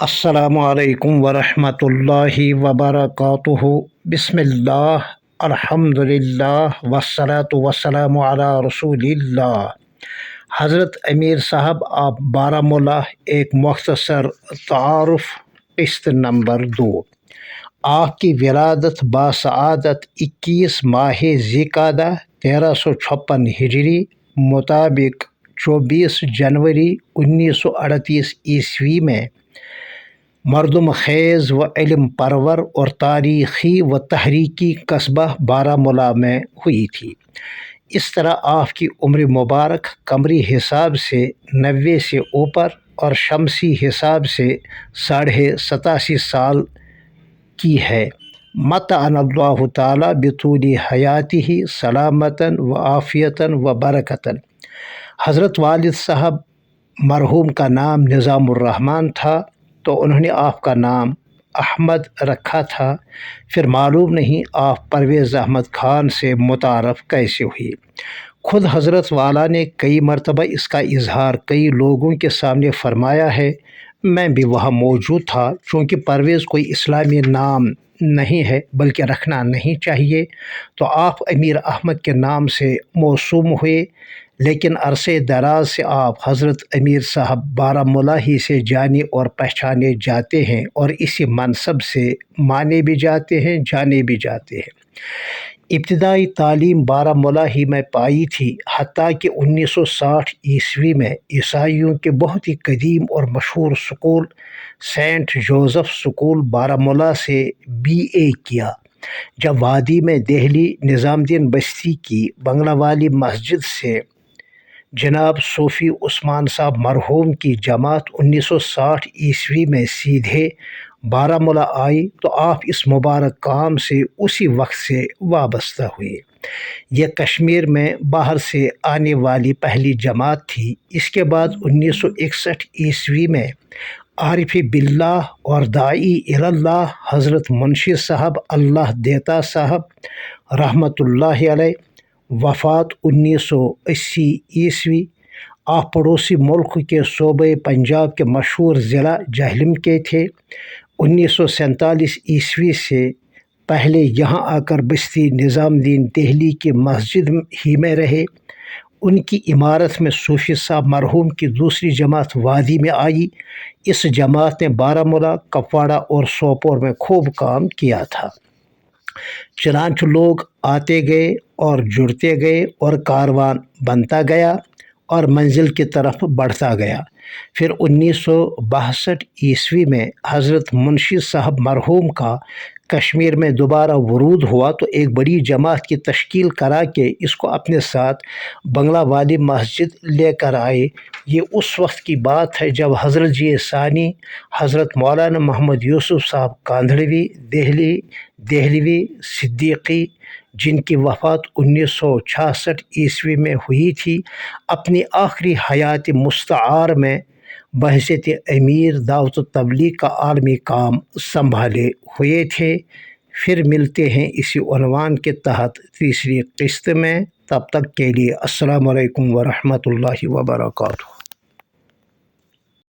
السلام علیکم ورحمۃ اللہ وبرکاتہ۔ بسم اللہ، الحمد للہ، والصلاۃ والسلام علی رسول اللہ۔ حضرت امیر صاحب آپ بارہمولہ، ایک مختصر تعارف۔ قسط نمبر 2۔ آپ کی ولادت باسعادت 21 ماہ ذی القعدہ 1356 ہجری مطابق 24 جنوری 1938 عیسوی میں مردم خیز و علم پرور اور تاریخی و تحریکی قصبہ بارہمولہ میں ہوئی تھی۔ اس طرح آپ کی عمر مبارک قمری حساب سے 90 سے اوپر اور شمسی حساب سے 87.5 سال کی ہے۔ متعن اللہ تعالیٰ بطول حیاتہ سلامتاً و عافیتاً و برکتاً۔ حضرت والد صاحب مرحوم کا نام نظام الرحمن تھا، تو انہوں نے آپ کا نام احمد رکھا تھا۔ پھر معلوم نہیں آپ پرویز احمد خان سے متعارف کیسے ہوئی۔ خود حضرت والا نے کئی مرتبہ اس کا اظہار کئی لوگوں کے سامنے فرمایا ہے۔ میں بھی وہاں موجود تھا۔ چونکہ پرویز کوئی اسلامی نام نہیں ہے بلکہ رکھنا نہیں چاہیے، تو آپ امیر احمد کے نام سے موسوم ہوئے، لیکن عرصے دراز سے آپ حضرت امیر صاحب بارہمولہ ہی سے جانے اور پہچانے جاتے ہیں، اور اسی منصب سے مانے بھی جاتے ہیں، جانے بھی جاتے ہیں۔ ابتدائی تعلیم بارہمولہ ہی میں پائی تھی، حتیٰ کہ 1960 عیسوی میں عیسائیوں کے بہت ہی قدیم اور مشہور school saint Joseph school Baramulla سے BA کیا۔ جب وادی میں دہلی نظام الدین بستی کی بنگلہ والی مسجد سے جناب صوفی عثمان صاحب مرحوم کی جماعت 1960 عیسوی میں سیدھے بارہمولہ آئی، تو آپ اس مبارک کام سے اسی وقت سے وابستہ ہوئے۔ یہ کشمیر میں باہر سے آنے والی پہلی جماعت تھی۔ اس کے بعد 1961 عیسوی میں عارف باللہ اور داعی اللہ حضرت منشی صاحب اللہ دیتا صاحب رحمۃ اللہ علیہ وفات 1980 عیسوی۔ آپ پڑوسی ملک کے صوبہ پنجاب کے مشہور ضلع جہلم کے تھے۔ 1947 عیسوی سے پہلے یہاں آ کر بستی نظام الدین دہلی کی مسجد ہی میں رہے۔ ان کی عمارت میں صوفی صاحب مرحوم کی دوسری جماعت وادی میں آئی۔ اس جماعت نے بارہمولہ، کپواڑہ اور سوپور میں خوب کام کیا تھا۔ چنانچہ لوگ آتے گئے اور جڑتے گئے اور کاروان بنتا گیا اور منزل کی طرف بڑھتا گیا۔ پھر 1962 عیسوی میں حضرت منشی صاحب مرحوم کا کشمیر میں دوبارہ ورود ہوا، تو ایک بڑی جماعت کی تشکیل کرا کے اس کو اپنے ساتھ بنگلہ والی مسجد لے کر آئے۔ یہ اس وقت کی بات ہے جب حضرت جی ثانی حضرت مولانا محمد یوسف صاحب کاندھڑوی دہلوی صدیقی، جن کی وفات 1966 عیسوی میں ہوئی تھی، اپنی آخری حیات مستعار میں بحیثیت امیر دعوت و تبلیغ کا عالمی کام سنبھالے ہوئے تھے۔ پھر ملتے ہیں اسی عنوان کے تحت تیسری قسط میں۔ تب تک کے لیے السلام علیکم ورحمۃ اللہ وبرکاتہ۔